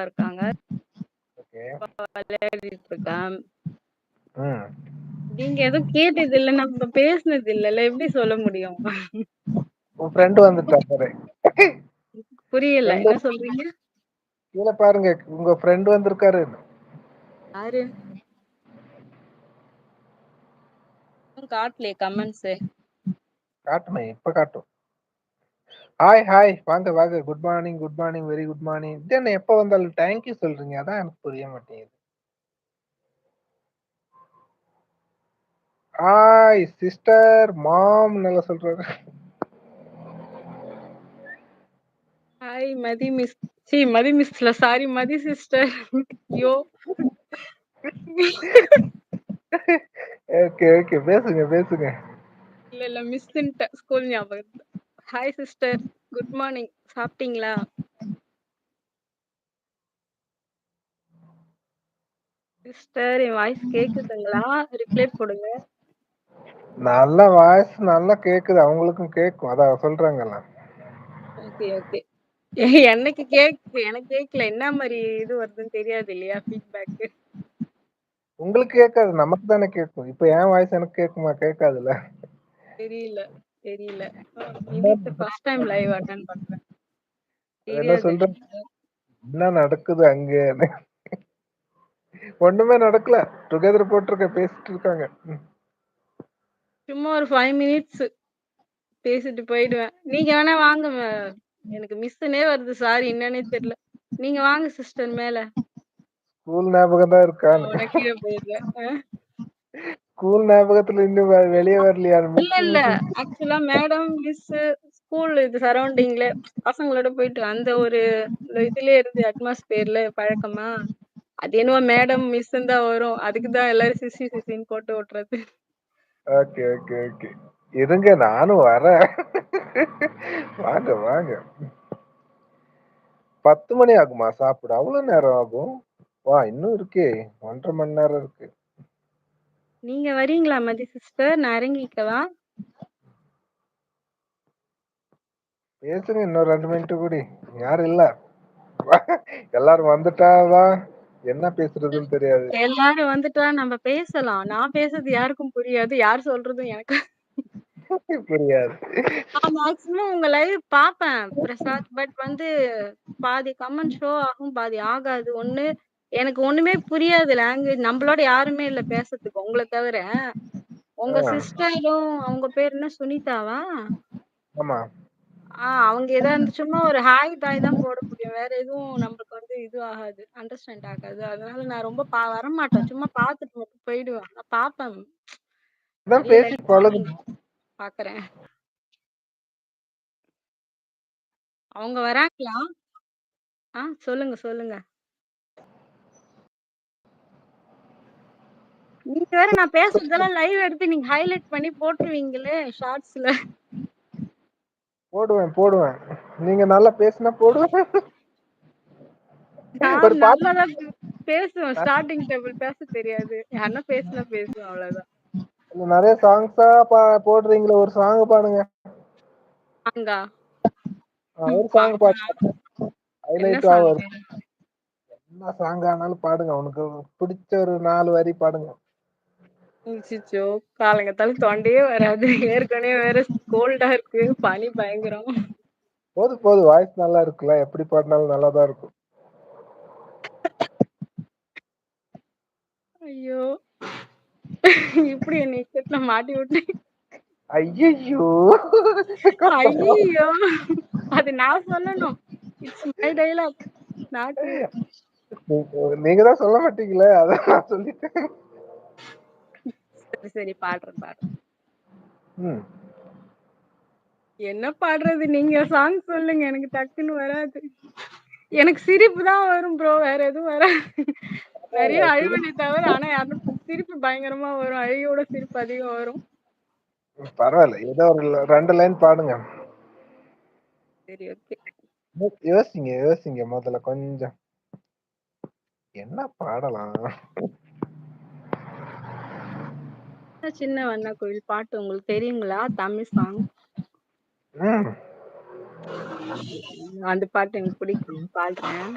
இருக்காங்க. ஓகே. விளையாடிட்டு இருக்கான். ம். நீங்க எதுவும் கேட்டது இல்ல. நம்ம பேசினது இல்லல்ல. எப்படி சொல்ல முடியும்? உன் ஃப்ரெண்ட் வந்துட்டா பாரு. புரியல. ஃப்ரெண்ட் என்ன சொல்றீங்க? கீழ பாருங்க. உங்க ஃப்ரெண்ட் வந்திருக்காரு. யாரு? காட்டலையே கமெண்ட்ஸு. காட்டுமே, இப்ப காட்டும். Hi, hi. வாங்க, வாங்க. Good morning, good morning, very good morning. இது என்ன எப்ப வந்தாலும் தேங்க் யூ சொல்றீங்க? அதான் எனக்கு புரிய மாட்டேங்குது. ஹாய் சிஸ்டர், மாம் நல்லா சொல்றாரு. ஹாய் மதி மிஸ். மதி மிஸ்ல சாரி மதி சிஸ்டர். ஐயோ! Okay, okay. பேசுங்க, பேசுங்க. இல்ல மிஸ்ன்ட்டேன். ஸ்கூல் ஞாபகத்துல. Hi sister. Good morning. சாப்பிட்டீங்களா? சிஸ்டர் என் வாய்ஸ் கேக்குதுங்களா? ரிப்ளை போடுங்க. நல்ல வாய்ஸ் நல்லா கேக்குது. அவங்களுக்கும் கேட்கும். அதான் சொல்றாங்கல்ல. Okay, okay. எனக்கு எனக்கு கேட்கல. என்ன மாரி இது வருதுன்னு தெரியாது இல்லையா? ஃபீட்பேக்கு. உங்களுக்கு கேட்காது. நமக்கு தானே கேட்கும். இப்ப என் வாய்ஸ் எனக்கு கேட்குமா? கேட்காதுல்ல. தெரியல, தெரியல. இன்னைக்கு என்ன ஃபர்ஸ்ட் டைம் லைவ் அட்டெண்ட் பண்றேன். அது என்ன தெரியாது சொல்ற? எனக்கு. என்ன நடக்குது அங்க? ஒண்ணுமே நடக்கல. டுகெதர் போட்டிருக்கேன். பேசிட்டு இருக்காங்க. ம். சும்மா ஒரு 5 மினிட்ஸ் பேசிட்டு போயிடுவேன். நீங்க வேணா வாங்க. எனக்கு மிஸ்ஸுன்னே வருது. சாரி என்னன்னே தெரியல. நீங்க வாங்க சிஸ்டர் மேல. ஸ்கூல் ஞாபகம் தான் நான் இருக்கான்னு. உடனே கீழ போயிடுறேன். ஸ்கூல் ஞாபகத்துல இன்னும் வெளியே வரலையா? இல்ல, மிஸ் இல்ல. மிஸ். ஆக்சுவலா மேடம், மிஸ்ஸு, ஸ்கூல் இது சரவுண்டிங்ல பசங்களோட போயிட்டு அந்த ஒரு இதுலயே இருந்து அட்மாஸ்பியர்ல பழக்கமா? அது என்னவோ மேடம், மிஸ்ன்னு தான் வரும். அதுக்கு தான் எல்லாரும் சிசி சிசின்னு போட்டு விட்டுறது. Okay, okay, okay. இருங்க நானும் வரேன். வாங்க, வாங்க. 10 மணி ஆகுமா சாப்பிட? அவ்வளவு நேரம் ஆகும்? இன்னும் இருக்கே. 1 1/2 மணி நேரம் இருக்கு. நீங்க வரீங்களா மதி சிஸ்டர்? நான் இறங்கிக்கவா? பேசுங்க இன்னும் 2 மினிட் கூடி. யாரும் இல்ல. எல்லாரும் வந்துட்டாதான் என்ன பேசுறதுன்னு தெரியாது. எல்லாரும் வந்துட்டா நம்ம பேசலாம். நான் பேசுறது யாருக்கும் புரியாது. யார் சொல்றதும் எனக்கு புரியாது. நான் மேக்ஸிமம் உங்க லைவ் பார்ப்பேன் பிரசாத். பட் வந்து பாதி கமெண்ட் ஷோ ஆகும், பாதி ஆகாது. எனக்கு ஒண்ணுமே புரியாது லாங்குவேஜ். நம்மளோட யாருமே இல்ல பேசுறதுக்கு உங்கள தவிர. உங்க ஆ, சிஸ்டரும் அவங்க பேர் என்ன சுனிதாவா? ஆமா. அவங்க ஏதா சும்மா ஒரு ஹாய், பாய் தான் போட முடியும். வேற எதுவும் நம்மளுக்கு வந்து இது ஆகாது. அண்டர்ஸ்டாண்ட் ஆகாது. அதனால நான் ரொம்ப வரமாட்டேன். சும்மா பார்த்துட்டு மட்டும் போயிடுவேன். நான் பார்ப்பேன். அதான் நெறைய பேசி லைவ்ஸ் பழகுங்க. பார்க்குறேன். அவங்க வராங்களா? சொல்லுங்க, சொல்லுங்க. நீங்க வேற நான் பேசுறதெல்லாம் லைவ் எடுத்து நீங்க ஹைலைட் பண்ணி போட்டுருவீங்களே ஷார்ட்ஸ்ல. போடுவேன், போடுவேன். நீங்க நல்லா பேசினா போடுவேன். ஒரு நான் பாட்டு நல்லா தான் பேசுவேன். ஸ்டார்ட்டிங் டேபிள் பேச தெரியாது. யாருன்னா பேசுனா பேசுவேன் அவ்வளவுதான். நிறைய சாங்ஸா போடுறீங்களே, ஒரு சாங் பாடுங்க. சாங்கா? ஒரு சாங் பாடுனா பாடுங்க. என்ன ஹைலைட்டா சாங்? வரும். என்ன சாங் ஆனாலும் பாடுங்க. உனக்கு பிடிச்ச ஒரு 4 வரி பாடுங்க. அச்சச்சோ! காலங்கத்தால தொண்டையே வராது. ஏற்கனவே வேற கோல்டா இருக்கு. பனி பயங்கரம். போதும், போதும். வாய்ஸ் நல்லா இருக்குல்ல. எப்படி பாடினாலும் நல்லா தான் இருக்கும். ஐயோ! இப்படி என்னை இக்கட்ல மாட்டி விட்டு. ஐயையோ! ஐயய்யோ! அது நான் சொல்லணும். It's my dialogue. Not you. நீங்க தான் சொல்ல மாட்டீங்களே. அதான் நான் சொல்லிட்டேன். சரி, சரி. பாடுறேன், பாடுறேன். ம். என்ன பாடுறது? நீங்க சாங் சொல்லுங்க. எனக்கு டக்குன்னு வராது. எனக்கு சிரிப்பு தான் வரும் ப்ரோ. வேற எதுவும் வராது. நெறைய சரி. அழுவேனே தவிர, ஆனா யாருக்கும் சிரிப்பு பயங்கரமா வரும். அழுகையோட சிரிப்பு அதிகம் வரும். பரவாயில்ல. ஏதோ ஒரு 2 லைன் பாடுங்க. சரி, ஓகே. யோசிங்க, யோசிங்க முதல்ல கொஞ்சம். என்ன பாடலாம்? சின்ன வண்ண கோயில் பாட்டு உங்களுக்கு தெரியுங்களா? தமிழ் சாங். ம். அந்த பாட்டு எனக்கு பிடிக்கும். பாடுறேன்.